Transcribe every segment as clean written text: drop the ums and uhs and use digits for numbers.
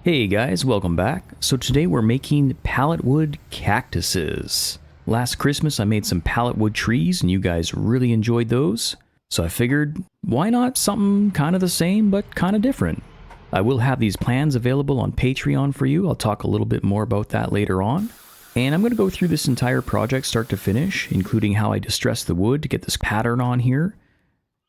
Hey guys, welcome back. So today we're making pallet wood cactuses. Last Christmas I made some pallet wood trees and you guys really enjoyed those. So I figured, why not something kind of the same but kind of different? I will have these plans available on Patreon for you. I'll talk a little bit more about that later on. And I'm going to go through this entire project start to finish, including how I distressed the wood to get this pattern on here,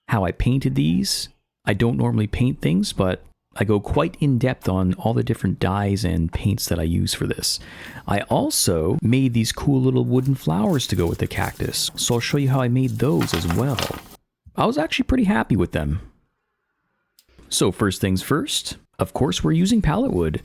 how I painted these. I don't normally paint things, but I go quite in depth on all the different dyes and paints that I use for this. I also made these cool little wooden flowers to go with the cactus, so I'll show you how I made those as well. I was actually pretty happy with them. So first things first, of course we're using pallet wood.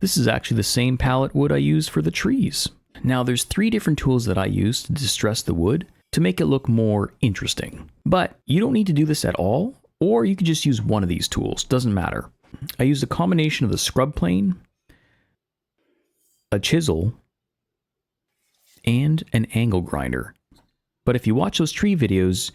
This is actually the same pallet wood I use for the trees. Now there's 3 different tools that I use to distress the wood to make it look more interesting. But you don't need to do this at all, or you could just use one of these tools, doesn't matter. I used a combination of the scrub plane, a chisel, and an angle grinder. But if you watch those tree videos,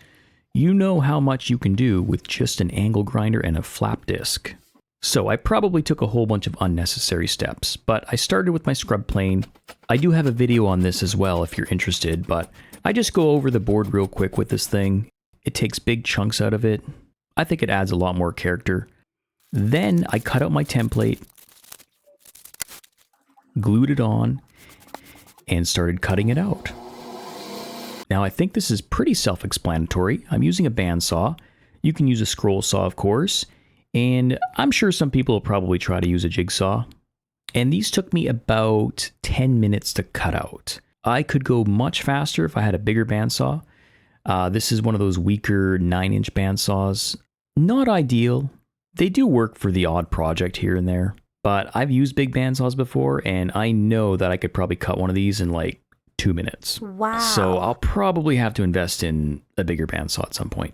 you know how much you can do with just an angle grinder and a flap disc. So I probably took a whole bunch of unnecessary steps, but I started with my scrub plane. I do have a video on this as well if you're interested, but I just go over the board real quick with this thing. It takes big chunks out of it. I think it adds a lot more character. Then I cut out my template, glued it on, and started cutting it out. Now I think this is pretty self-explanatory. I'm using a bandsaw. You can use a scroll saw, of course, and I'm sure some people will probably try to use a jigsaw. And these took me about 10 minutes to cut out. I could go much faster if I had a bigger bandsaw. This is one of those weaker 9-inch bandsaws. Not ideal. They do work for the odd project here and there, but I've used big bandsaws before and I know that I could probably cut one of these in like 2 minutes. Wow. So I'll probably have to invest in a bigger bandsaw at some point.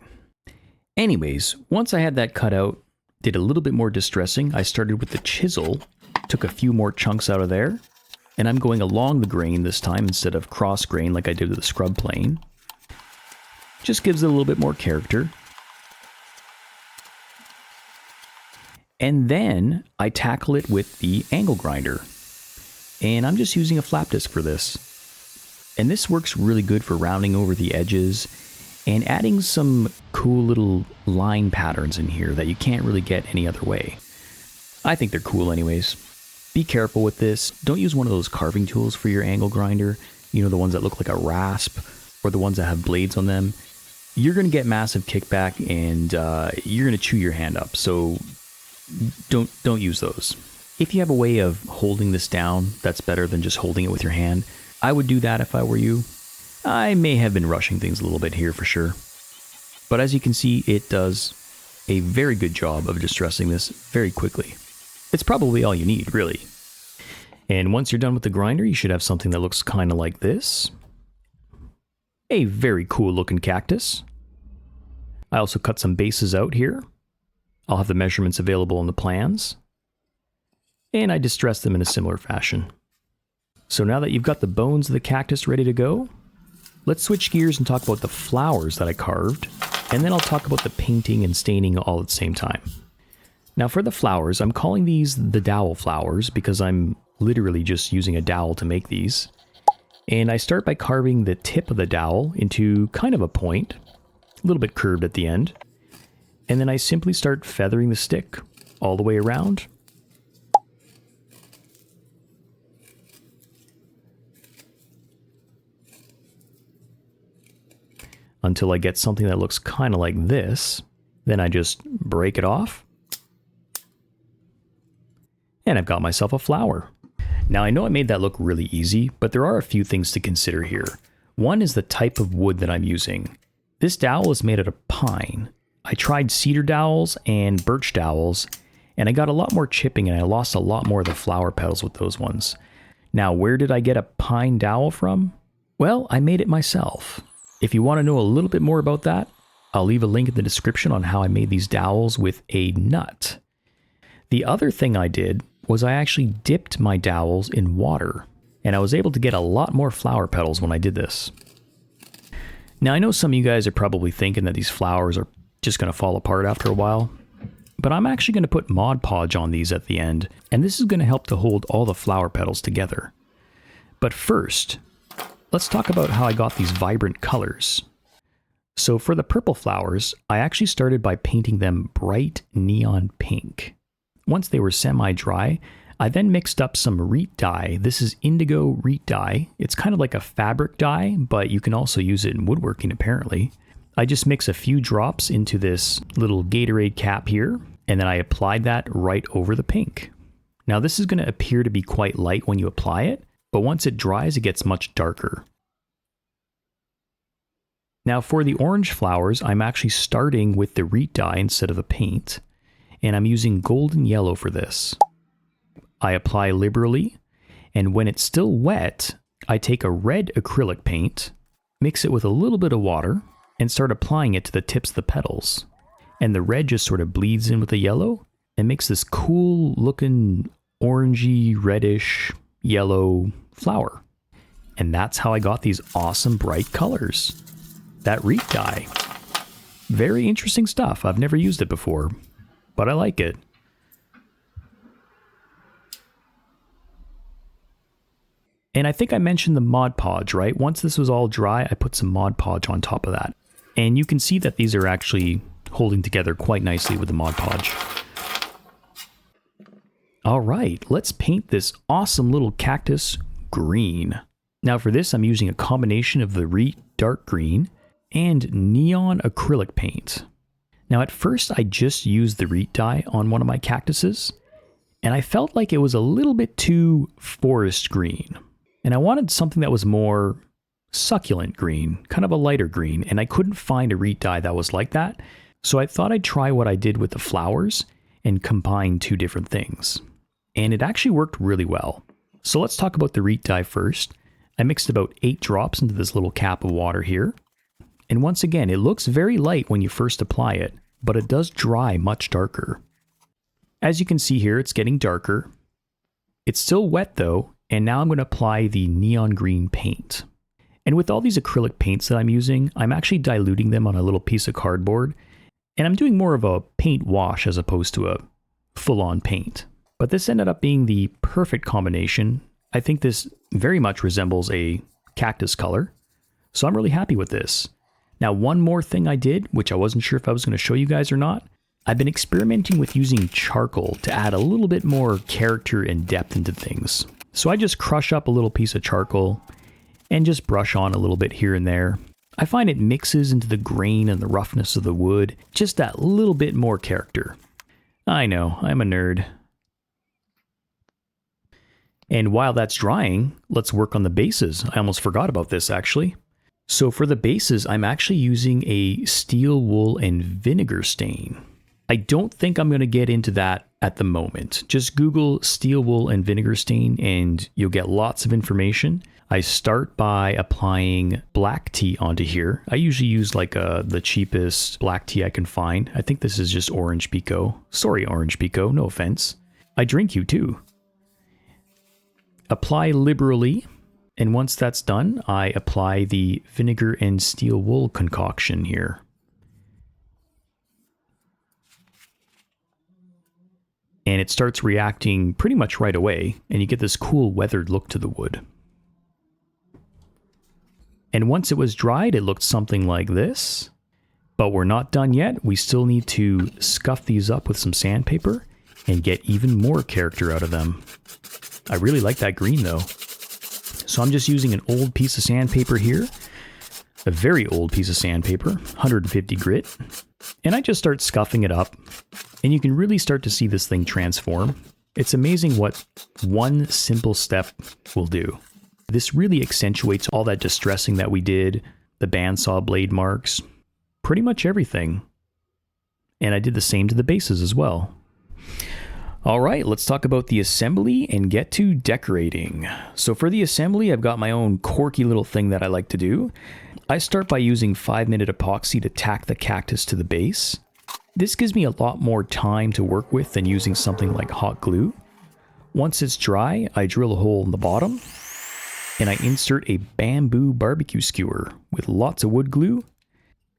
Anyways, once I had that cut out, did a little bit more distressing. I started with the chisel, took a few more chunks out of there, and I'm going along the grain this time instead of cross grain like I did with the scrub plane. Just gives it a little bit more character. And then I tackle it with the angle grinder. And I'm just using a flap disc for this. And this works really good for rounding over the edges and adding some cool little line patterns in here that you can't really get any other way. I think they're cool anyways. Be careful with this. Don't use one of those carving tools for your angle grinder. You know, the ones that look like a rasp or the ones that have blades on them. You're going to get massive kickback and you're going to chew your hand up. So don't use those. If you have a way of holding this down that's better than just holding it with your hand, I would do that if I were you. I may have been rushing things a little bit here for sure. But as you can see, it does a very good job of distressing this very quickly. It's probably all you need, really. And once you're done with the grinder, you should have something that looks kind of like this. A very cool looking cactus. I also cut some bases out here. I'll have the measurements available in the plans. And I distress them in a similar fashion. So now that you've got the bones of the cactus ready to go, let's switch gears and talk about the flowers that I carved. And then I'll talk about the painting and staining all at the same time. Now for the flowers, I'm calling these the dowel flowers because I'm literally just using a dowel to make these. And I start by carving the tip of the dowel into kind of a point, a little bit curved at the end. And then I simply start feathering the stick all the way around. Until I get something that looks kind of like this. Then I just break it off. And I've got myself a flower. Now I know I made that look really easy, but there are a few things to consider here. One is the type of wood that I'm using. This dowel is made out of pine. I tried cedar dowels and birch dowels, and I got a lot more chipping and I lost a lot more of the flower petals with those ones. Now, where did I get a pine dowel from? Well, I made it myself. If you want to know a little bit more about that, I'll leave a link in the description on how I made these dowels with a nut. The other thing I did was I actually dipped my dowels in water, and I was able to get a lot more flower petals when I did this. Now, I know some of you guys are probably thinking that these flowers are just going to fall apart after a while. but I'm actually going to put Mod Podge on these at the end, and this is going to help to hold all the flower petals together. But first, let's talk about how I got these vibrant colors. So for the purple flowers, I actually started by painting them bright neon pink. Once they were semi-dry, I then mixed up some reet dye. This is indigo reet dye. It's kind of like a fabric dye, but you can also use it in woodworking apparently. I just mix a few drops into this little Gatorade cap here, and then I applied that right over the pink. Now this is going to appear to be quite light when you apply it, but once it dries, it gets much darker. Now for the orange flowers, I'm actually starting with the reet dye instead of the paint, and I'm using golden yellow for this. I apply liberally, and when it's still wet, I take a red acrylic paint, mix it with a little bit of water, and start applying it to the tips of the petals. And the red just sort of bleeds in with the yellow and makes this cool looking orangey, reddish, yellow flower. And that's how I got these awesome bright colors. That reet dye. Very interesting stuff. I've never used it before, but I like it. And I think I mentioned the Mod Podge, right? Once this was all dry, I put some Mod Podge on top of that. And you can see that these are actually holding together quite nicely with the Mod Podge. All right, let's paint this awesome little cactus green. Now for this, I'm using a combination of the reet dark green and neon acrylic paint. Now at first, I just used the reet dye on one of my cactuses, and I felt like it was a little bit too forest green. And I wanted something that was more succulent green, kind of a lighter green, and I couldn't find a reet dye that was like that. So I thought I'd try what I did with the flowers and combine two different things. And it actually worked really well. So let's talk about the reet dye first. I mixed about 8 drops into this little cap of water here. And once again, it looks very light when you first apply it, but it does dry much darker. As you can see here, it's getting darker. It's still wet though, and now I'm going to apply the neon green paint. And with all these acrylic paints that I'm using, I'm actually diluting them on a little piece of cardboard, and I'm doing more of a paint wash as opposed to a full-on paint. But this ended up being the perfect combination. I think this very much resembles a cactus color, so I'm really happy with this. Now, one more thing I did, which I wasn't sure if I was going to show you guys or not, I've been experimenting with using charcoal to add a little bit more character and depth into things. So I just crush up a little piece of charcoal and just brush on a little bit here and there. I find it mixes into the grain and the roughness of the wood, just that little bit more character. I know, I'm a nerd. And while that's drying, let's work on the bases. I almost forgot about this actually. So for the bases, I'm actually using a steel wool and vinegar stain. I don't think I'm going to get into that at the moment. Just Google steel wool and vinegar stain and you'll get lots of information. I start by applying black tea onto here. I usually use like the cheapest black tea I can find. I think this is just Orange Pico. Sorry, Orange Pico, no offense. I drink you too. Apply liberally, and once that's done, I apply the vinegar and steel wool concoction here. And it starts reacting pretty much right away, and you get this cool weathered look to the wood. And once it was dried, it looked something like this. But we're not done yet. We still need to scuff these up with some sandpaper and get even more character out of them. I really like that green though. So I'm just using an old piece of sandpaper here. A very old piece of sandpaper, 150 grit. And I just start scuffing it up. And you can really start to see this thing transform. It's amazing what one simple step will do. This really accentuates all that distressing that we did, the bandsaw blade marks, pretty much everything. And I did the same to the bases as well. All right, let's talk about the assembly and get to decorating. So for the assembly, I've got my own quirky little thing that I like to do. I start by using 5-minute epoxy to tack the cactus to the base. This gives me a lot more time to work with than using something like hot glue. Once it's dry, I drill a hole in the bottom and I insert a bamboo barbecue skewer with lots of wood glue.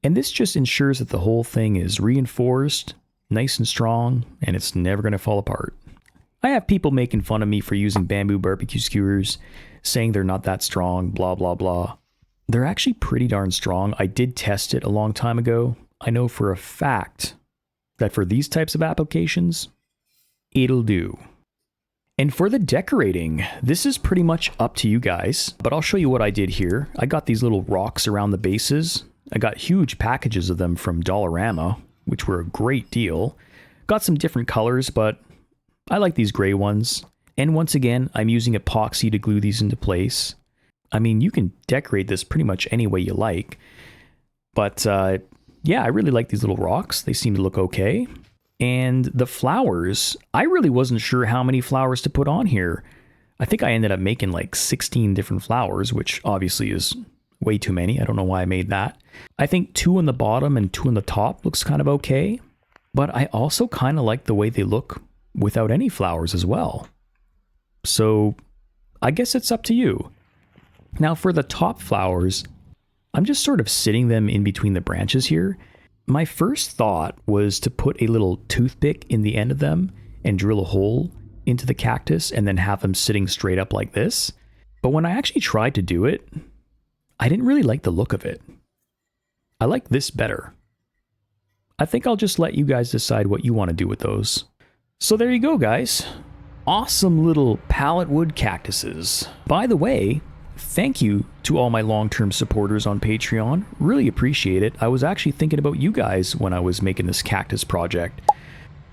And this just ensures that the whole thing is reinforced nice and strong, and it's never going to fall apart. I have people making fun of me for using bamboo barbecue skewers, saying they're not that strong, blah, blah, blah. They're actually pretty darn strong. I did test it a long time ago. I know for a fact that for these types of applications, it'll do. And for the decorating, this is pretty much up to you guys, but I'll show you what I did here. I got these little rocks around the bases. I got huge packages of them from Dollarama, which were a great deal. Got some different colors, but I like these gray ones. And once again, I'm using epoxy to glue these into place. I mean, you can decorate this pretty much any way you like. But yeah, I really like these little rocks. They seem to look okay. And the flowers, I really wasn't sure how many flowers to put on here. I think I ended up making like 16 different flowers, which obviously is way too many. I don't know why I made that. I think 2 on the bottom and 2 on the top looks kind of okay. But I also kind of like the way they look without any flowers as well. So I guess it's up to you. Now for the top flowers, I'm just sort of sitting them in between the branches here. My first thought was to put a little toothpick in the end of them and drill a hole into the cactus and then have them sitting straight up like this. But when I actually tried to do it, I didn't really like the look of it. I like this better. I think I'll just let you guys decide what you want to do with those. So there you go, guys. Awesome little pallet wood cactuses. By the way, thank you to all my long-term supporters on Patreon. Really appreciate it. I was actually thinking about you guys when I was making this cactus project.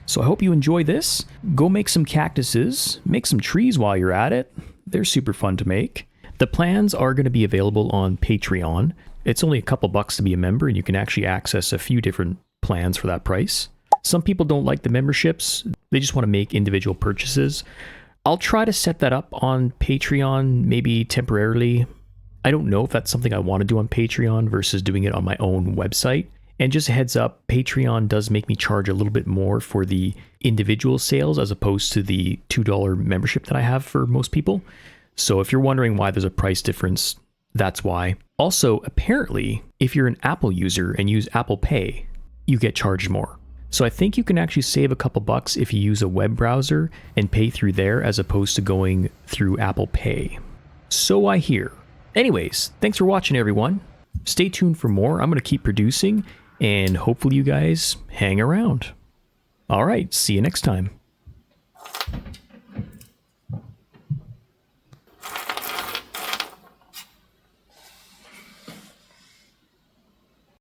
So I hope you enjoy this. Go make some cactuses. Make some trees while you're at it. They're super fun to make. The plans are going to be available on Patreon. It's only a couple bucks to be a member, and you can actually access a few different plans for that price. Some people don't like the memberships. They just want to make individual purchases. I'll try to set that up on Patreon, maybe temporarily. I don't know if that's something I want to do on Patreon versus doing it on my own website. And just a heads up, Patreon does make me charge a little bit more for the individual sales as opposed to the $2 membership that I have for most people. So if you're wondering why there's a price difference, that's why. Also, apparently, if you're an Apple user and use Apple Pay, you get charged more. So I think you can actually save a couple bucks if you use a web browser and pay through there as opposed to going through Apple Pay. So I hear. Anyways, thanks for watching, everyone. Stay tuned for more. I'm going to keep producing, and hopefully you guys hang around. All right, see you next time.